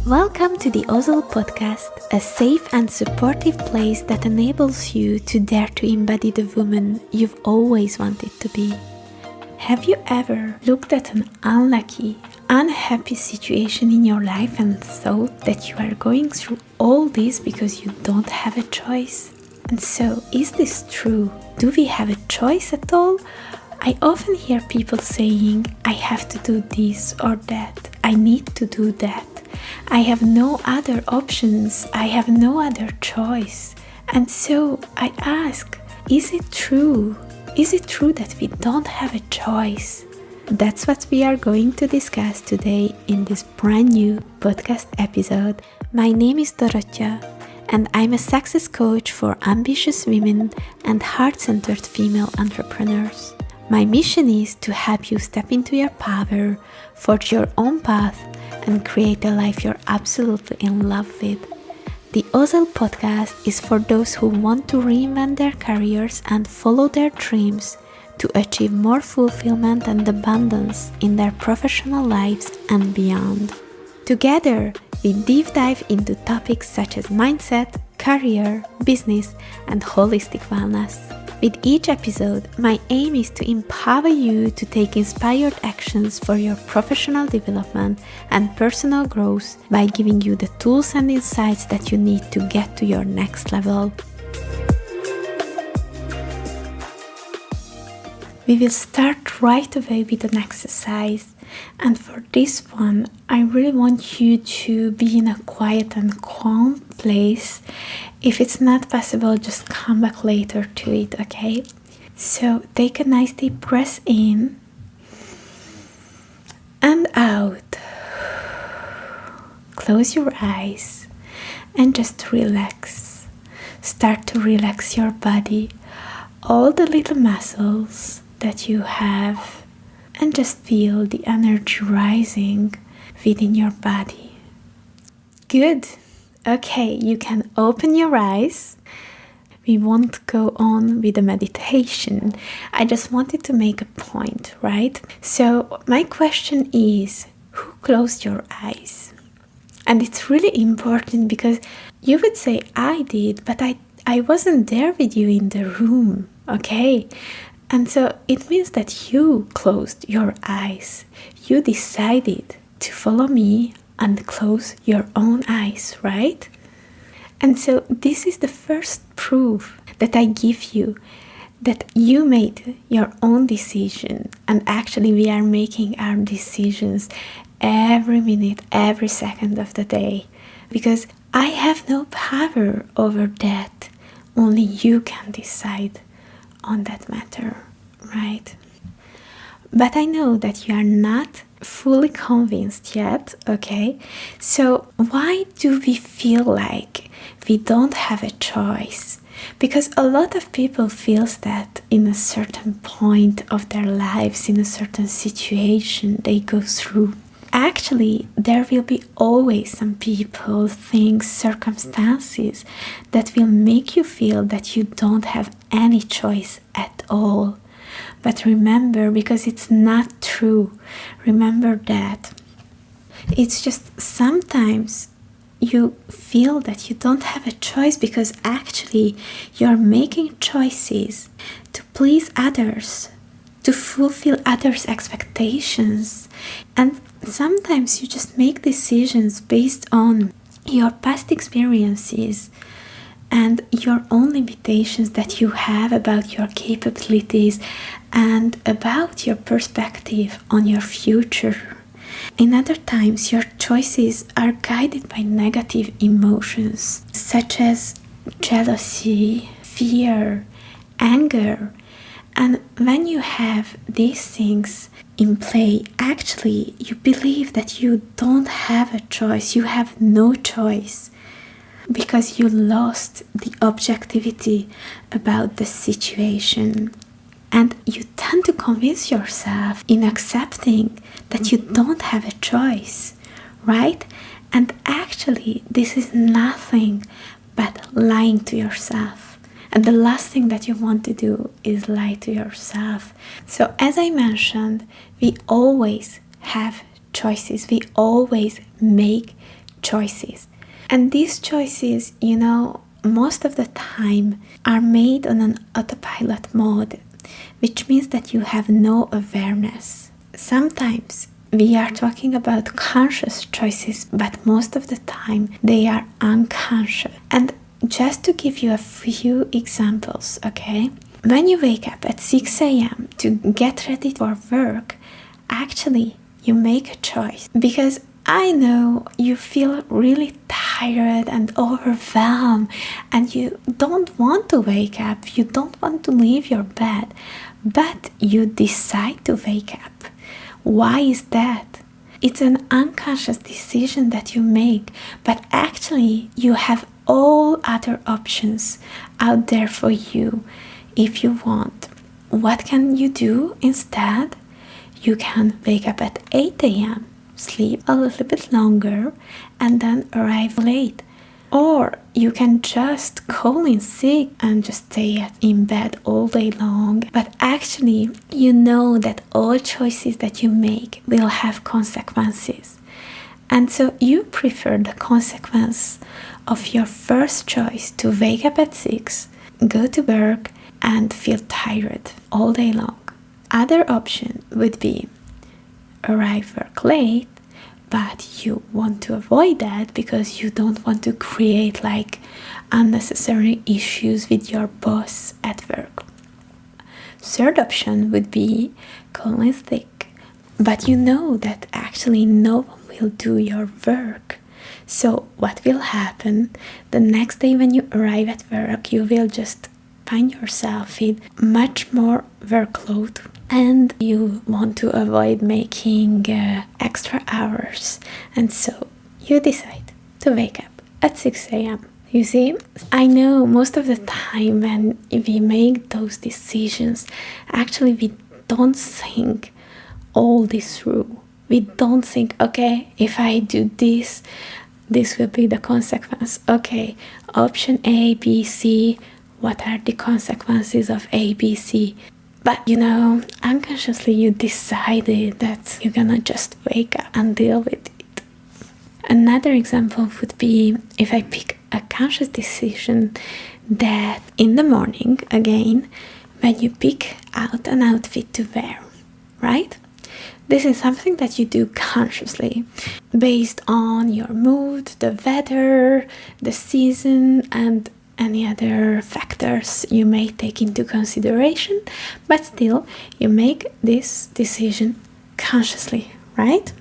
Welcome to the Ozil Podcast, a safe and supportive place that enables you to dare to embody the woman you've always wanted to be. Have you ever looked at an unlucky, unhappy situation in your life and thought that you are going through all this because you don't have a choice? And so, is this true? Do we have a choice at all? I often hear people saying, I have to do this or that, I need to do that. I have no other options, I have no other choice. And so I ask, is it true? Is it true that we don't have a choice? That's what we are going to discuss today in this brand new podcast episode. My name is Dorothea, and I'm a success coach for ambitious women and heart-centered female entrepreneurs. My mission is to help you step into your power, forge your own path, and create a life you're absolutely in love with. The Ozil Podcast is for those who want to reinvent their careers and follow their dreams to achieve more fulfillment and abundance in their professional lives and beyond. Together, we deep dive into topics such as mindset, career, business, and holistic wellness. With each episode, my aim is to empower you to take inspired actions for your professional development and personal growth by giving you the tools and insights that you need to get to your next level. We will start right away with an exercise, and for this one, I really want you to be in a quiet and calm place. If it's not possible, just come back later to it, okay? So take a nice deep breath in and out. Close your eyes and just relax. Start to relax your body, all the little muscles that you have, and just feel the energy rising within your body. Good. Okay, you can open your eyes. We won't go on with the meditation. I just wanted to make a point, right? So my question is, who closed your eyes? And it's really important because you would say I did, but I wasn't there with you in the room, okay? And so it means that you closed your eyes. You decided to follow me and close your own eyes, right? And so this is the first proof that I give you that you made your own decision. And actually we are making our decisions every minute, every second of the day. Because I have no power over that. Only you can decide on that matter, right? But I know that you are not fully convinced yet, okay? So why do we feel like we don't have a choice? Because a lot of people feels that in a certain point of their lives, in a certain situation they go through. Actually, there will be always some people, things, circumstances that will make you feel that you don't have any choice at all. But remember, because it's not true, remember that. It's just sometimes you feel that you don't have a choice because actually you're making choices to please others, to fulfill others' expectations. And sometimes you just make decisions based on your past experiences and your own limitations that you have about your capabilities and about your perspective on your future. In other times, your choices are guided by negative emotions such as jealousy, fear, anger. And when you have these things in play, actually you believe that you don't have a choice, you have no choice, because you lost the objectivity about the situation. And you tend to convince yourself in accepting that you don't have a choice, right? And actually, this is nothing but lying to yourself. And the last thing that you want to do is lie to yourself. So as I mentioned, we always have choices. We always make choices. And these choices, most of the time are made on an autopilot mode, which means that you have no awareness. Sometimes we are talking about conscious choices, but most of the time they are unconscious. And just to give you a few examples, okay? When you wake up at 6 a.m. to get ready for work, actually you make a choice, because I know you feel really tired and overwhelmed and you don't want to wake up, you don't want to leave your bed, but you decide to wake up. Why is that? It's an unconscious decision that you make, but actually you have all other options out there for you if you want. What can you do instead? You can wake up at 8 a.m., sleep a little bit longer, and then arrive late. Or you can just call in sick and just stay in bed all day long. But actually, you know that all choices that you make will have consequences. And so you prefer the consequence of your first choice to wake up at 6, go to work, and feel tired all day long. Other option would be arrive work late, but you want to avoid that because you don't want to create unnecessary issues with your boss at work. Third option would be call in sick, but you know that actually no one will do your work. So what will happen? The next day when you arrive at work, you will just find yourself with much more workload, and you want to avoid making extra hours, and so you decide to wake up at 6 a.m. You see, I know most of the time when we make those decisions, actually we don't think all this through. We don't think, okay, if I do this, this will be the consequence. Okay, option A, B, C, what are the consequences of A, B, C? But unconsciously you decided that you're gonna just wake up and deal with it. Another example would be if I pick a conscious decision that in the morning, again, when you pick out an outfit to wear, right? This is something that you do consciously based on your mood, the weather, the season, and any other factors you may take into consideration, but still you make this decision consciously, right?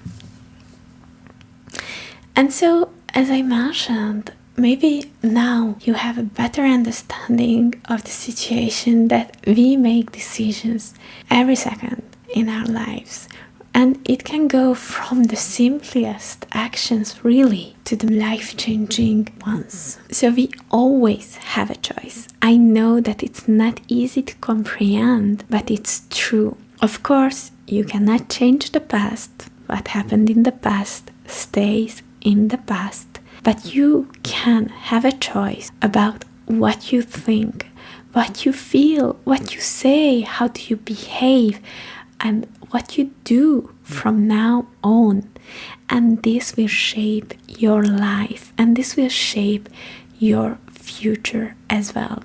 And so, as I mentioned, maybe now you have a better understanding of the situation that we make decisions every second in our lives. And it can go from the simplest actions really to the life-changing ones. So we always have a choice. I know that it's not easy to comprehend, but it's true. Of course, you cannot change the past. What happened in the past stays in the past. But you can have a choice about what you think, what you feel, what you say, how do you behave, and what you do from now on. And this will shape your life, and this will shape your future as well.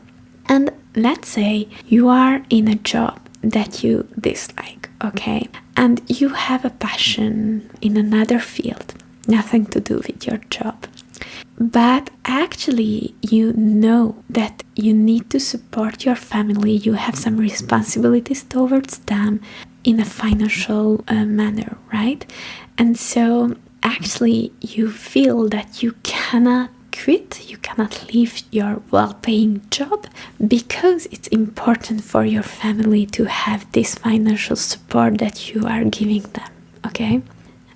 And let's say you are in a job that you dislike, okay? And you have a passion in another field, nothing to do with your job. But actually, you know that you need to support your family, you have some responsibilities towards them in a financial manner, right? And so actually you feel that you cannot quit, you cannot leave your well-paying job because it's important for your family to have this financial support that you are giving them, okay?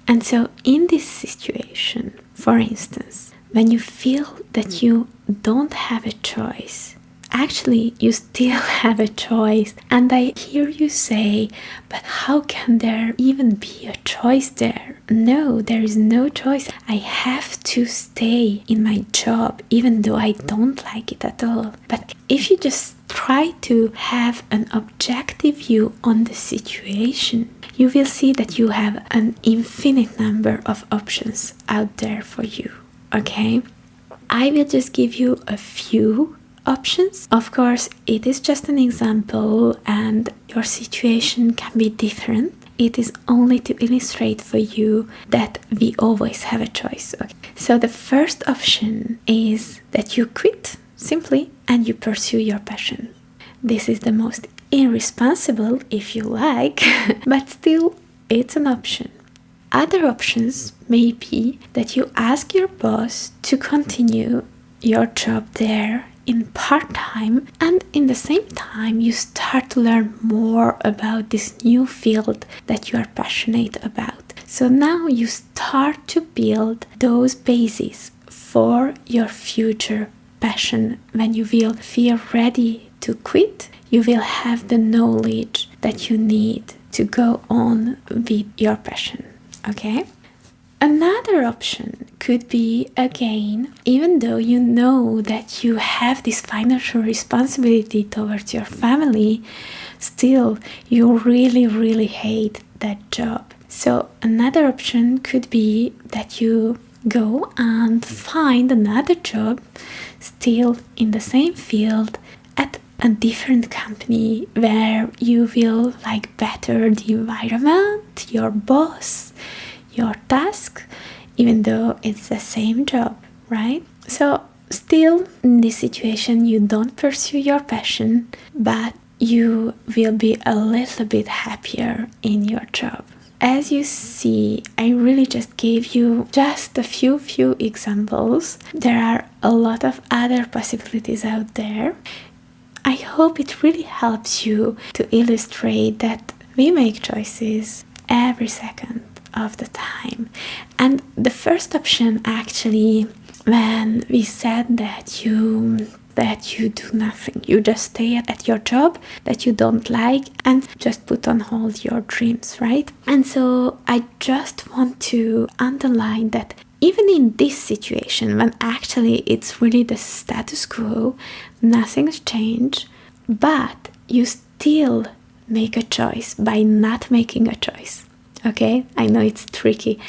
And so in this situation, for instance, when you feel that you don't have a choice, actually you still have a choice. And I hear you say, but how can there even be a choice there? No, there is no choice. I have to stay in my job even though I don't like it at all. But if you just try to have an objective view on the situation, you will see that you have an infinite number of options out there for you. okay? I will just give you a few options. Of course, it is just an example and your situation can be different. It is only to illustrate for you that we always have a choice. Okay? So the first option is that you quit simply and you pursue your passion. This is the most irresponsible, if you like, but still it's an option. Other options may be that you ask your boss to continue your job there in part-time, and in the same time you start to learn more about this new field that you are passionate about. So now you start to build those bases for your future passion. When you will feel ready to quit, you will have the knowledge that you need to go on with your passion. Okay? Another option could be, again, even though you know that you have this financial responsibility towards your family, still you really, really hate that job. So another option could be that you go and find another job still in the same field at a different company where you will like better the environment, your boss, your task, even though it's the same job, right? So still in this situation you don't pursue your passion, but you will be a little bit happier in your job. As you see, I really just gave you just a few examples. There are a lot of other possibilities out there. I hope it really helps you to illustrate that we make choices every second of the time. And the first option, actually, when we said that you do nothing, you just stay at your job that you don't like and just put on hold your dreams, right? And so I just want to underline that even in this situation, when actually it's really the status quo, nothing's changed, but you still make a choice by not making a choice. Okay, I know it's tricky,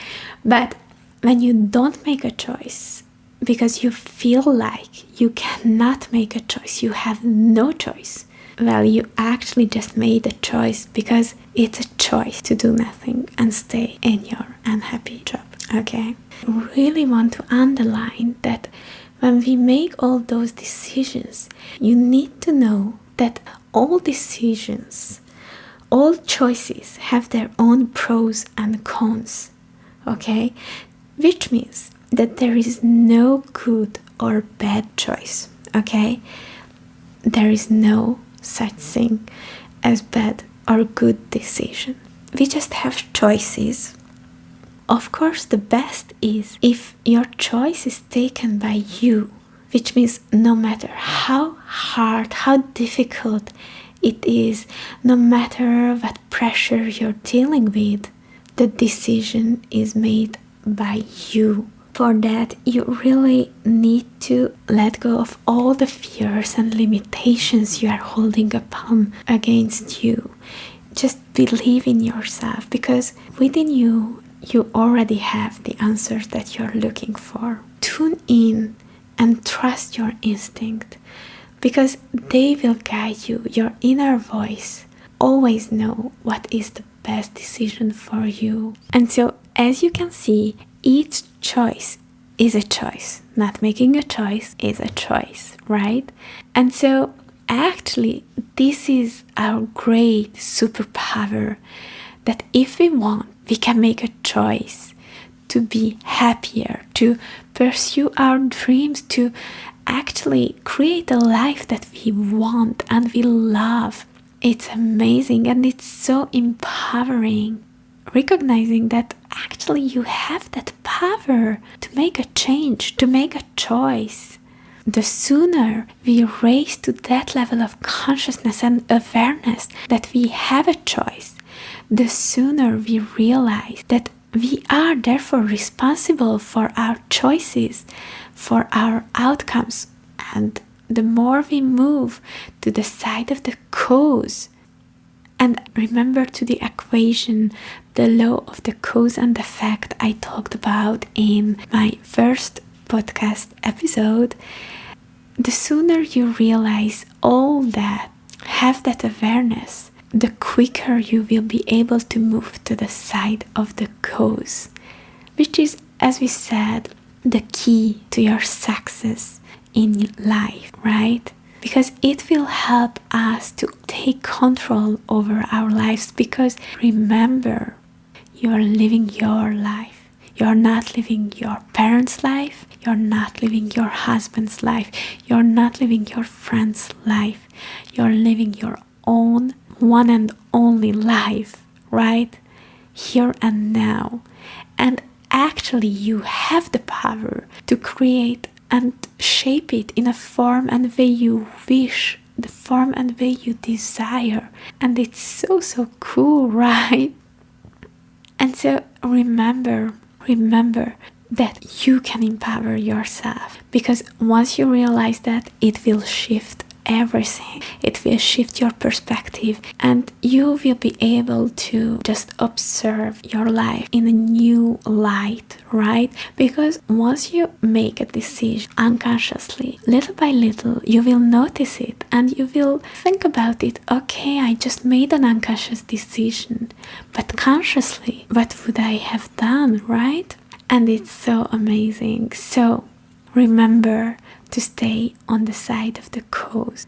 but when you don't make a choice because you feel like you cannot make a choice, you have no choice, well, you actually just made a choice because it's a choice to do nothing and stay in your unhappy job. Okay, I really want to underline that when we make all those decisions, you need to know that all decisions, all choices have their own pros and cons, okay? Which means that there is no good or bad choice, okay? There is no such thing as bad or good decision. We just have choices. Of course, the best is if your choice is taken by you, which means no matter how hard, how difficult it is, no matter what pressure you're dealing with, the decision is made by you. For that, you really need to let go of all the fears and limitations you are holding upon against you. Just believe in yourself, because within you, you already have the answers that you're looking for. Tune in and trust your instinct, because they will guide you. Your inner voice always know what is the best decision for you. And so, as you can see, each choice is a choice. Not making a choice is a choice, right? And so, actually, this is our great superpower, that if we want, we can make a choice to be happier, to pursue our dreams, to actually create a life that we want and we love. It's amazing and it's so empowering. Recognizing that actually you have that power to make a change, to make a choice. The sooner we raise to that level of consciousness and awareness that we have a choice, the sooner we realize that we are therefore responsible for our choices, for our outcomes, and the more we move to the side of the cause. And remember to the equation, the law of the cause and effect I talked about in my first podcast episode, the sooner you realize all that, have that awareness, the quicker you will be able to move to the side of the cause, which is, as we said, the key to your success in life, right? Because it will help us to take control over our lives. Because remember, you are living your life. You're not living your parents' life. You're not living your husband's life. You're not living your friend's life. You're living your own one and only life, right? Here and now. And actually, you have the power to create and shape it in a form and way you wish, the form and way you desire. And it's so cool, right? And so remember that you can empower yourself, because once you realize that, it will shift everything. It will shift your perspective, and you will be able to just observe your life in a new light, right? Because once you make a decision unconsciously, little by little, you will notice it and you will think about it. Okay, I just made an unconscious decision, but consciously, what would I have done, right? And it's so amazing. So remember to stay on the side of the cause.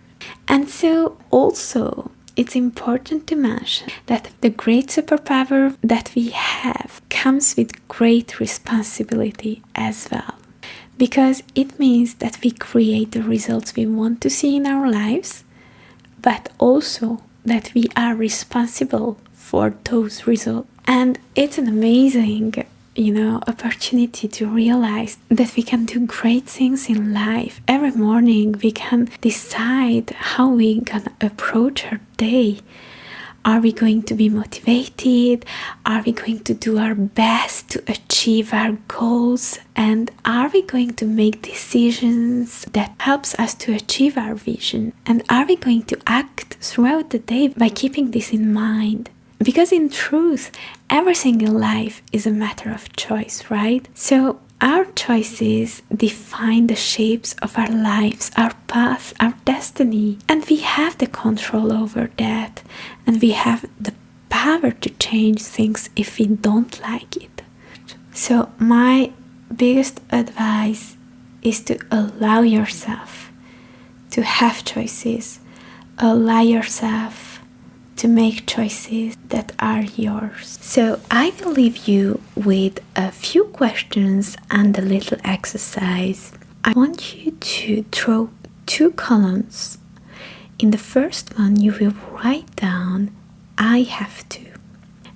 And so also, it's important to mention that the great superpower that we have comes with great responsibility as well. Because it means that we create the results we want to see in our lives, but also that we are responsible for those results. And it's an amazing opportunity to realize that we can do great things in life. Every morning we can decide how we gonna approach our day. Are we going to be motivated? Are we going to do our best to achieve our goals? And are we going to make decisions that helps us to achieve our vision? And are we going to act throughout the day by keeping this in mind? Because in truth, everything in life is a matter of choice, right? So our choices define the shapes of our lives, our path, our destiny. And we have the control over that. And we have the power to change things if we don't like it. So my biggest advice is to allow yourself to have choices. Allow yourself to make choices that are yours. So I will leave you with a few questions and a little exercise. I want you to draw 2 columns. In the first one, you will write down, I have to.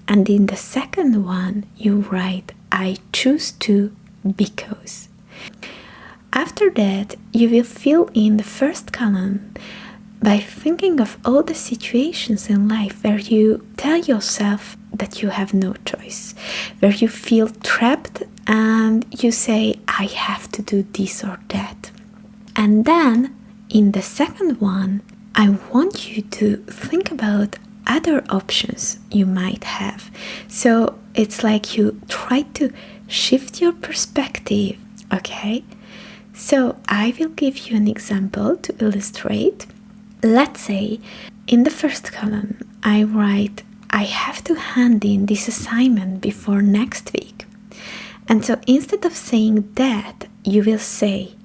And in the second one, you write, I choose to because. After that, you will fill in the first column by thinking of all the situations in life where you tell yourself that you have no choice, where you feel trapped and you say, I have to do this or that. And then in the second one, I want you to think about other options you might have. So it's like you try to shift your perspective, okay? So I will give you an example to illustrate. Let's say in the first column, I write, I have to hand in this assignment before next week. And so instead of saying that, you will say,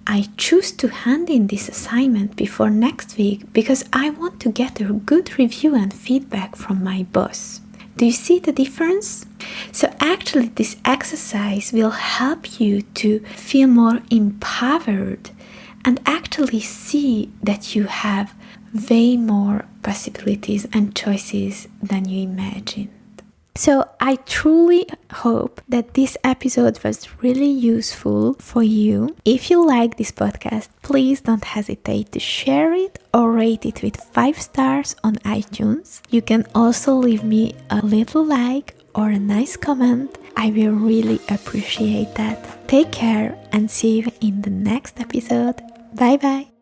I choose to hand in this assignment before next week because I want to get a good review and feedback from my boss. Do you see the difference? So actually this exercise will help you to feel more empowered and actually see that you have way more possibilities and choices than you imagined. So I truly hope that this episode was really useful for you. If you like this podcast, please don't hesitate to share it or rate it with 5 stars on iTunes. You can also leave me a little like or a nice comment. I will really appreciate that. Take care and see you in the next episode. Bye bye.